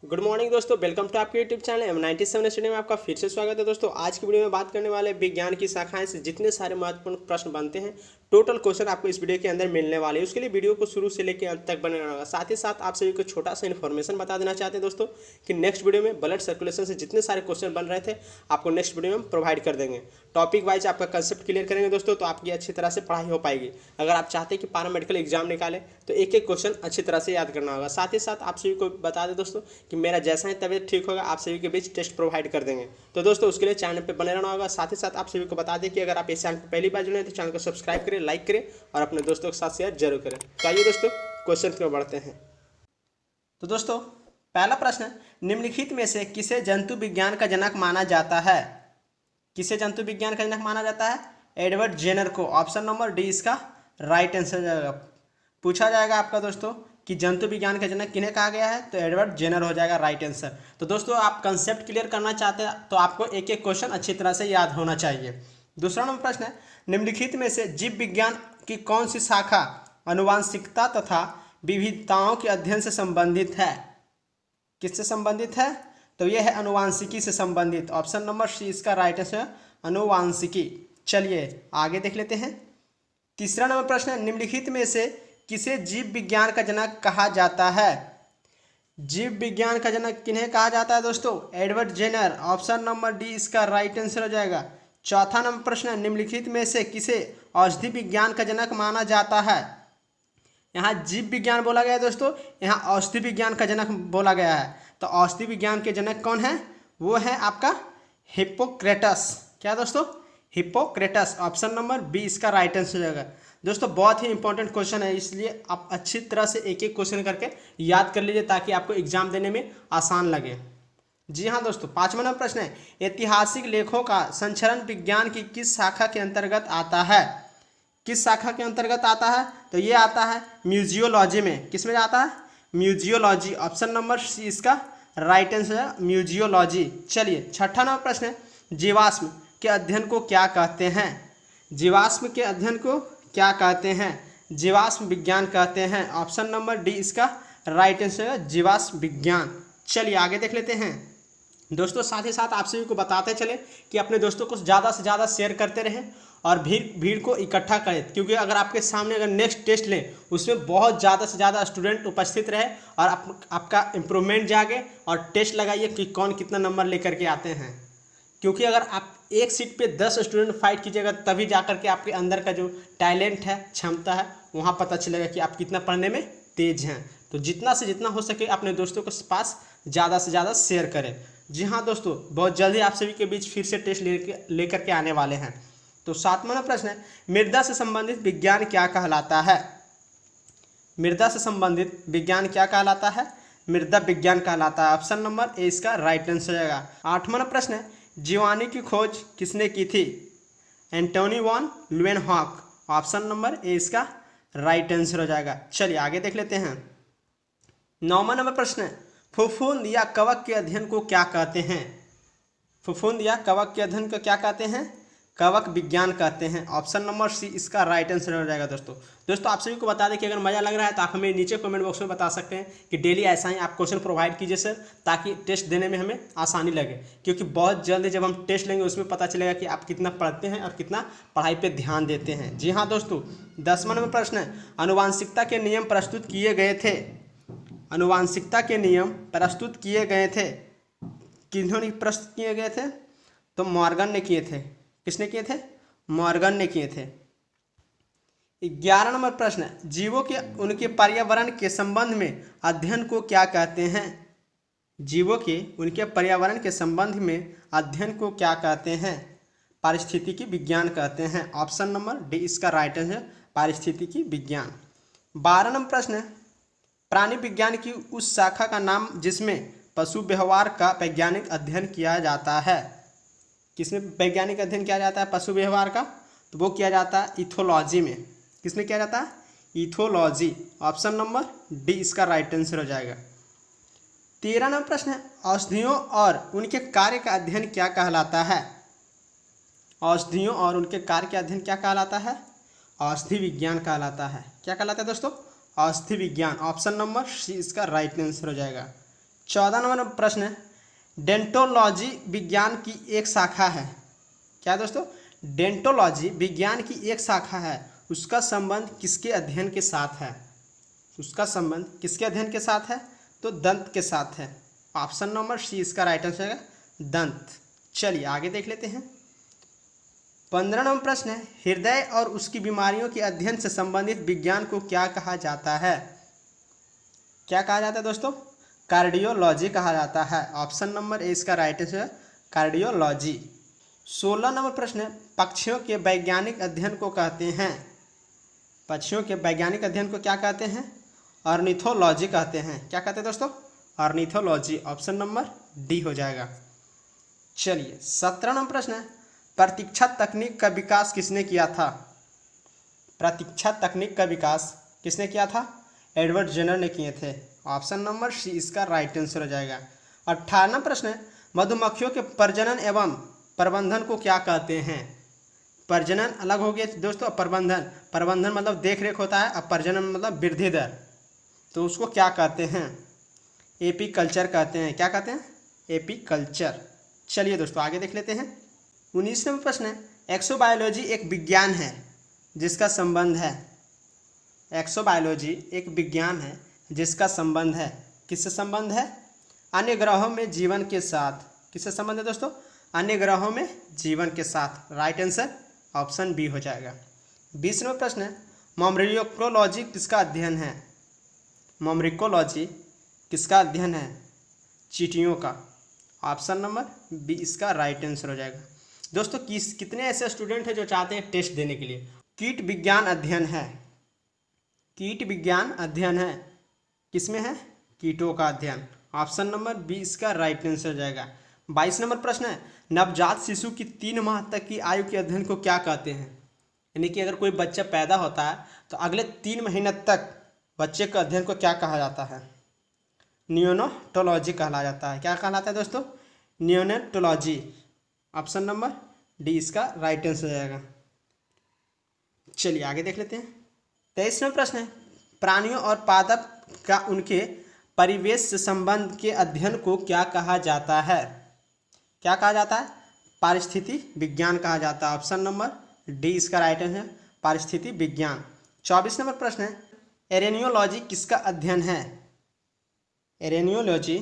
Good morning दोस्तों, welcome to आपके YouTube channel M97 studio में आपका फिर से स्वागत है। दोस्तों आज की वीडियो में बात करने वाले विज्ञान की शाखाएं से जितने सारे महत्वपूर्ण प्रश्न बनते हैं, टोटल क्वेश्चन आपको इस वीडियो के अंदर मिलने वाले हैं। उसके लिए वीडियो को शुरू से लेकर अंत तक बने रहना होगा। साथ ही साथ आप सभी को छोटा सा इन्फॉर्मेशन बता देना चाहते हैं दोस्तों कि नेक्स्ट वीडियो में ब्लड सर्कुलेशन से जितने सारे क्वेश्चन बन रहे थे आपको नेक्स्ट वीडियो में प्रोवाइड कर देंगे। टॉपिक वाइज आपका कंसेप्ट क्लियर करेंगे दोस्तों, तो आपकी अच्छी तरह से पढ़ाई हो पाएगी। अगर आप चाहते हैं कि पैरा मेडिकल एग्जाम निकालें तो एक एक क्वेश्चन अच्छी तरह से याद करना होगा। साथ ही साथ आप सभी को बता दें दोस्तों कि मेरा जैसा ही तबीयत ठीक होगा आप सभी के बीच टेस्ट प्रोवाइड कर देंगे। तो दोस्तों उसके लिए चैनल पे बने रहना होगा। साथ ही साथ आप सभी को बता दें कि अगर आप इस चैनल पर पहली बार जुड़े हैं तो चैनल को सब्सक्राइब करें, लाइक करें और अपने दोस्तों के साथ शेयर जरूर करें। तो आइए दोस्तों क्वेश्चन की ओर बढ़ते हैं। तो दोस्तों पहला प्रश्न, निम्नलिखित में से किसे जंतु विज्ञान का जनक माना जाता है? किसे जंतु विज्ञान का जनक माना जाता है? एडवर्ड जेनर को। ऑप्शन नंबर डी इसका राइट आंसर जाएगा। पूछा जाएगा आपका दोस्तों कि जंतु विज्ञान का जनक किन्हें कहा गया है, तो एडवर्ड जेनर हो जाएगा राइट आंसर। तो दोस्तों आप कंसेप्ट क्लियर करना चाहते हैं तो आपको एक एक क्वेश्चन अच्छी तरह से याद होना चाहिए। दूसरा नंबर प्रश्न है, निम्नलिखित में से जीव विज्ञान की कौन सी शाखा आनुवांशिकता तथा विविधताओं के अध्ययन से संबंधित है? किससे संबंधित है? तो यह है अनुवांशिकी से संबंधित। ऑप्शन नंबर सी इसका राइट आंसर अनुवांशिकी। चलिए आगे देख लेते हैं। तीसरा नंबर प्रश्न है, निम्नलिखित में से किसे जीव विज्ञान का जनक कहा जाता है? जीव विज्ञान का जनक किन्हें कहा जाता है दोस्तों? Edward Jenner. Option number D इसका राइट आंसर हो जाएगा। चौथा नंबर प्रश्न है, निम्नलिखित में से किसे औषधि विज्ञान का जनक माना जाता है? यहाँ जीव विज्ञान बोला गया है दोस्तों, यहाँ औषधि विज्ञान का जनक बोला गया है। तो औषधि विज्ञान के जनक कौन है? वो है आपका हिप्पोक्रेटस। क्या दोस्तों? हिप्पोक्रेटस। ऑप्शन नंबर बी इसका राइट आंसर हो जाएगा। दोस्तों बहुत ही इंपॉर्टेंट क्वेश्चन है, इसलिए आप अच्छी तरह से एक एक क्वेश्चन करके याद कर लीजिए ताकि आपको एग्जाम देने में आसान लगे। जी हाँ दोस्तों, पांचवा नंबर प्रश्न है, ऐतिहासिक लेखों का संचरण विज्ञान की किस शाखा के अंतर्गत आता है? किस शाखा के अंतर्गत आता है? तो ये आता है म्यूजियोलॉजी में। किस में आता है? म्यूजियोलॉजी। ऑप्शन नंबर सी इसका राइट आंसर है म्यूजियोलॉजी। चलिए छठा नंबर प्रश्न है, जीवाश्म के अध्ययन को क्या कहते हैं? जीवाश्म के अध्ययन को क्या कहते हैं? जीवाश्म विज्ञान कहते हैं। ऑप्शन नंबर डी इसका राइट आंसर है जीवाश्म विज्ञान। चलिए आगे देख लेते हैं दोस्तों। साथ ही साथ आप सभी को बताते चले कि अपने दोस्तों को ज़्यादा से ज़्यादा शेयर करते रहें और भीड़ को इकट्ठा करें, क्योंकि अगर आपके सामने अगर नेक्स्ट टेस्ट लें उसमें बहुत ज़्यादा से ज़्यादा स्टूडेंट उपस्थित रहे और आपका इम्प्रूवमेंट जागे और टेस्ट लगाइए कि कौन कितना नंबर लेकर के आते हैं। क्योंकि अगर आप एक सीट पे 10 स्टूडेंट फाइट कीजिएगा तभी जाकर के आपके अंदर का जो टैलेंट है, क्षमता है, वहाँ पता चलेगा कि आप कितना पढ़ने में तेज हैं। तो जितना से जितना हो सके अपने दोस्तों के पास ज़्यादा से ज़्यादा शेयर करें। जी हाँ दोस्तों, बहुत जल्दी आप सभी के बीच फिर से टेस्ट लेकर के आने वाले हैं। तो सातवां प्रश्न है, मृदा से संबंधित विज्ञान क्या कहलाता है? मृदा से संबंधित विज्ञान क्या कहलाता है? मृदा विज्ञान कहलाता है। ऑप्शन नंबर ए इसका राइट आंसर हो जाएगा। आठवां प्रश्न है, जीवाणु की खोज किसने की थी? Antony von Leeuwenhoek. Option number A इसका राइट आंसर हो जाएगा। चलिए आगे देख लेते हैं। नौवां नंबर प्रश्न है, फफूंद या कवक के अध्ययन को क्या कहते हैं? फफूंद या कवक के अध्ययन को क्या कहते हैं? कवक विज्ञान कहते हैं। ऑप्शन नंबर सी इसका राइट आंसर हो जाएगा। दोस्तों आप सभी को बता दें कि अगर मज़ा लग रहा है तो आप हमें नीचे कमेंट बॉक्स में बता सकते हैं कि डेली ऐसा ही आप क्वेश्चन प्रोवाइड कीजिए सर, ताकि टेस्ट देने में हमें आसानी लगे। क्योंकि बहुत जल्दी जब हम टेस्ट लेंगे उसमें पता चलेगा कि आप कितना पढ़ते हैं और कितना पढ़ाई पर ध्यान देते हैं। जी हाँ दोस्तों, 10वां नंबर प्रश्न है, आनुवांशिकता के नियम प्रस्तुत किए गए थे? आनुवांशिकता के नियम प्रस्तुत किए गए थे, किन्होंने प्रस्तुत किए गए थे? तो मॉर्गन ने किए थे। किसने किए थे? मॉर्गन ने किए थे। 11 नंबर प्रश्न है, जीवों के उनके पर्यावरण के संबंध में अध्ययन को क्या कहते हैं? जीवों के उनके पर्यावरण के संबंध में अध्ययन को क्या कहते हैं? पारिस्थितिकी विज्ञान कहते हैं। ऑप्शन नंबर डी इसका राइट आंसर पारिस्थितिकी विज्ञान। 12 नंबर प्रश्न है, प्राणी विज्ञान की उस शाखा का नाम जिसमें पशु व्यवहार का वैज्ञानिक अध्ययन किया जाता है? किसमें वैज्ञानिक अध्ययन किया जाता है पशु व्यवहार का? तो वो किया जाता है इथोलॉजी में। किसमें किया जाता है? इथोलॉजी। ऑप्शन नंबर डी इसका राइट आंसर हो जाएगा। 13 नंबर प्रश्न है, औषधियों और उनके कार्य का अध्ययन क्या कहलाता है? औषधियों और उनके कार्य का अध्ययन क्या कहलाता है? औषधि विज्ञान कहलाता है। क्या कहलाता है दोस्तों? औषधि विज्ञान। ऑप्शन नंबर सी इसका राइट आंसर हो जाएगा। 14 नंबर प्रश्न है, डेंटोलॉजी विज्ञान की एक शाखा है। क्या दोस्तों? डेंटोलॉजी विज्ञान की एक शाखा है, उसका संबंध किसके अध्ययन के साथ है? उसका संबंध किसके अध्ययन के साथ है? तो दंत के साथ है। ऑप्शन नंबर सी इसका राइट आंसर है, दंत। चलिए आगे देख लेते हैं। 15 नंबर प्रश्न है, हृदय और उसकी बीमारियों के अध्ययन से संबंधित विज्ञान को क्या कहा जाता है? क्या कहा जाता है दोस्तों? कार्डियोलॉजी कहा जाता है। ऑप्शन नंबर ए इसका राइट आंसर है, कार्डियोलॉजी। 16 नंबर प्रश्न है, पक्षियों के वैज्ञानिक अध्ययन को कहते हैं। पक्षियों के वैज्ञानिक अध्ययन को क्या कहते हैं? ऑर्निथोलॉजी कहते हैं। क्या कहते हैं दोस्तों? ऑर्निथोलॉजी। ऑप्शन नंबर डी हो जाएगा। चलिए 17 नंबर प्रश्न है, प्रतीक्षा तकनीक का विकास किसने किया था? प्रतीक्षा तकनीक का विकास किसने किया था? एडवर्ड जेनर ने किए थे। ऑप्शन नंबर सी इसका राइट आंसर हो जाएगा। 18वां प्रश्न है, मधुमक्खियों के प्रजनन एवं प्रबंधन को क्या कहते हैं? प्रजनन अलग हो गया दोस्तों, प्रबंधन मतलब देख रेख होता है, अब प्रजनन मतलब वृद्धि दर, तो उसको क्या कहते हैं? एपीकल्चर कहते हैं। क्या कहते हैं? एपीकल्चर। चलिए दोस्तों आगे देख लेते हैं। 19वां प्रश्न है, एक्सोबायोलॉजी एक विज्ञान है जिसका संबंध है। एक्सोबायोलॉजी एक विज्ञान है जिसका संबंध है, किससे संबंध है? अन्य ग्रहों में जीवन के साथ। किससे संबंध है दोस्तों? अन्य ग्रहों में जीवन के साथ। राइट आंसर ऑप्शन बी हो जाएगा। 20वां प्रश्न है, मॉम्ब्रियोकोलॉजी किसका अध्ययन है? मॉम्ब्रिकोलॉजी किसका अध्ययन है? चींटियों का। ऑप्शन नंबर बी इसका राइट आंसर हो जाएगा। दोस्तों कितने ऐसे स्टूडेंट हैं जो चाहते हैं टेस्ट देने के लिए? कीट विज्ञान अध्ययन है। कीट विज्ञान अध्ययन है, किसमें है? कीटों का अध्ययन। ऑप्शन नंबर बी इसका राइट आंसर हो जाएगा। 22 नंबर प्रश्न है, नवजात शिशु की 3 माह तक की आयु के अध्ययन को क्या कहते हैं? यानी कि अगर कोई बच्चा पैदा होता है तो अगले 3 महीने तक बच्चे के अध्ययन को क्या कहा जाता है? नियोनेटोलॉजी कहा जाता है। क्या कहलाता है दोस्तों? नियोनेटोलॉजी। ऑप्शन नंबर डी इसका राइट आंसर हो जाएगा। चलिए आगे देख लेते हैं। 23वां प्रश्न है, प्राणियों और पादप का उनके परिवेश से संबंध के अध्ययन को क्या कहा जाता है? क्या कहा जाता है? पारिस्थिति विज्ञान कहा जाता है। ऑप्शन नंबर डी इसका राइट आंसर है, पारिस्थिति विज्ञान। 24 नंबर प्रश्न है, एरेनियोलॉजी किसका अध्ययन है? एरेनियोलॉजी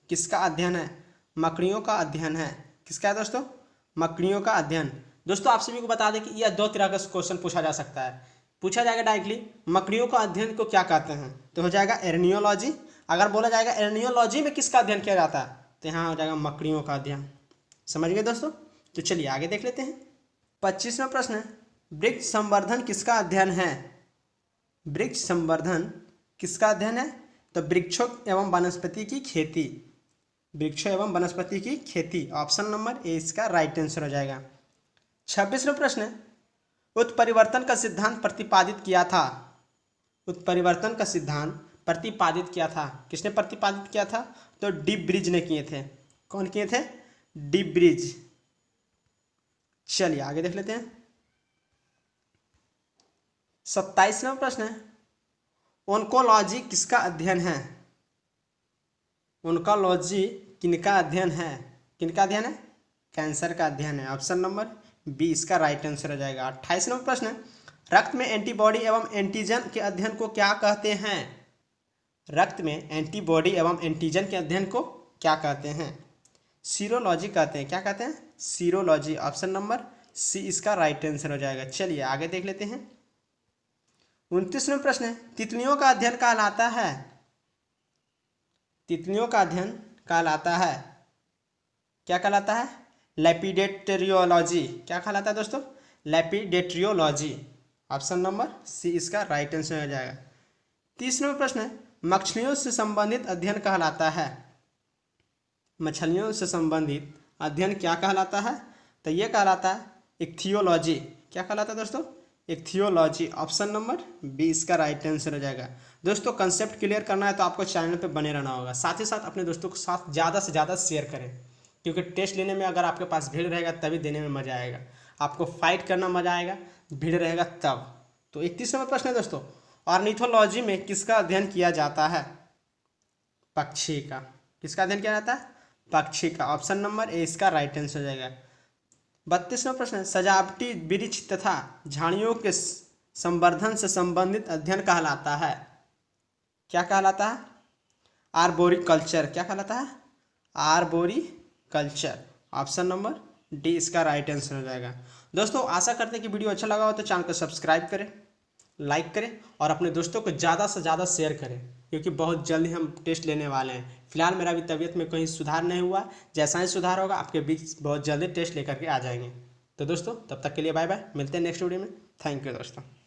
किसका अध्ययन है? मकड़ियों का अध्ययन है। किसका है दोस्तों? मकड़ियों का अध्ययन। दोस्तों आप सभी को बता दें कि यह 2 तरह का क्वेश्चन पूछा जा सकता है। पूछा जाएगा डायरेक्टली मकड़ियों का अध्ययन को क्या कहते हैं, तो हो जाएगा एरेनियोलॉजी। अगर बोला जाएगा एरेनियोलॉजी में किसका अध्ययन किया जाता है, तो यहाँ हो जाएगा मकड़ियों का अध्ययन। समझ गए दोस्तों? तो चलिए आगे देख लेते हैं। 25वां प्रश्न है, वृक्ष संवर्धन किसका अध्ययन है? वृक्ष संवर्धन किसका अध्ययन है? तो वृक्षों एवं वनस्पति की खेती। वृक्षों एवं वनस्पति की खेती। ऑप्शन नंबर ए इसका राइट आंसर हो जाएगा। 26वां प्रश्न है, उत्परिवर्तन का सिद्धांत प्रतिपादित किया था। उत्परिवर्तन का सिद्धांत प्रतिपादित किया था, किसने प्रतिपादित किया था? तो डी ब्रिज ने किए थे। कौन किए थे? D bridge. चलिए आगे देख लेते हैं। 27वां प्रश्न है, ओन्कोलॉजी किसका अध्ययन है? ओन्कोलॉजी किनका अध्ययन है? किनका अध्ययन है? कैंसर का अध्ययन है। ऑप्शन नंबर बी इसका राइट आंसर हो जाएगा। 28वां प्रश्न है, रक्त में एंटीबॉडी एवं एंटीजन के अध्ययन को क्या कहते हैं? रक्त में एंटीबॉडी एवं एंटीजन के अध्ययन को क्या कहते हैं? सीरोलॉजी कहते हैं। क्या कहते हैं? सीरोलॉजी। ऑप्शन नंबर सी इसका राइट आंसर हो जाएगा। चलिए आगे देख लेते हैं। 29वां प्रश्न है, तितलियों का अध्ययन कहलाता है। तितलियों का अध्ययन कहलाता है, क्या कहलाता है? लेपिडेटेरियोलॉजी। क्या कहलाता है दोस्तों? लेपिडेटेरियोलॉजी। ऑप्शन नंबर सी इसका राइट आंसर हो जाएगा। 30वां प्रश्न है, मछलियों से संबंधित अध्ययन कहलाता है। मछलियों से संबंधित अध्ययन क्या कहलाता है? तो ये कहलाता है इक्थियोलॉजी। क्या कहलाता है दोस्तों? इक्थियोलॉजी। ऑप्शन नंबर बी इसका राइट आंसर हो जाएगा। दोस्तों कंसेप्ट क्लियर करना है तो आपको चैनल पे बने रहना होगा, साथ ही साथ अपने दोस्तों के साथ ज़्यादा से ज़्यादा शेयर करें, क्योंकि टेस्ट लेने में अगर आपके पास भीड़ रहेगा तभी देने में मज़ा आएगा। आपको फाइट करना मज़ा आएगा, भीड़ रहेगा तब। तो 31वां प्रश्न है दोस्तों, ऑर्निथोलॉजी में किसका अध्ययन किया जाता है? पक्षी का। किसका अध्ययन किया जाता है? पक्षी का। ऑप्शन नंबर ए इसका राइट आंसर हो जाएगा। 32वां प्रश्न है, सजावटी वृक्ष तथा झाड़ियों के संवर्धन से संबंधित अध्ययन कहलाता है। क्या कहलाता है? आर्बोरिकल्चर। क्या कहलाता है? आर्बोरिकल्चर। ऑप्शन नंबर डी इसका राइट आंसर हो जाएगा। दोस्तों आशा करते हैं कि वीडियो अच्छा लगा हो तो चैनल को सब्सक्राइब करें, लाइक करें और अपने दोस्तों को ज़्यादा से ज़्यादा शेयर करें, क्योंकि बहुत जल्द ही हम टेस्ट लेने वाले हैं। फिलहाल मेरा भी तबीयत में कहीं सुधार नहीं हुआ, जैसा ही सुधार होगा आपके बीच बहुत जल्दी टेस्ट लेकर के आ जाएंगे। तो दोस्तों तब तक के लिए बाय बाय, मिलते हैं नेक्स्ट वीडियो में। थैंक यू दोस्तों।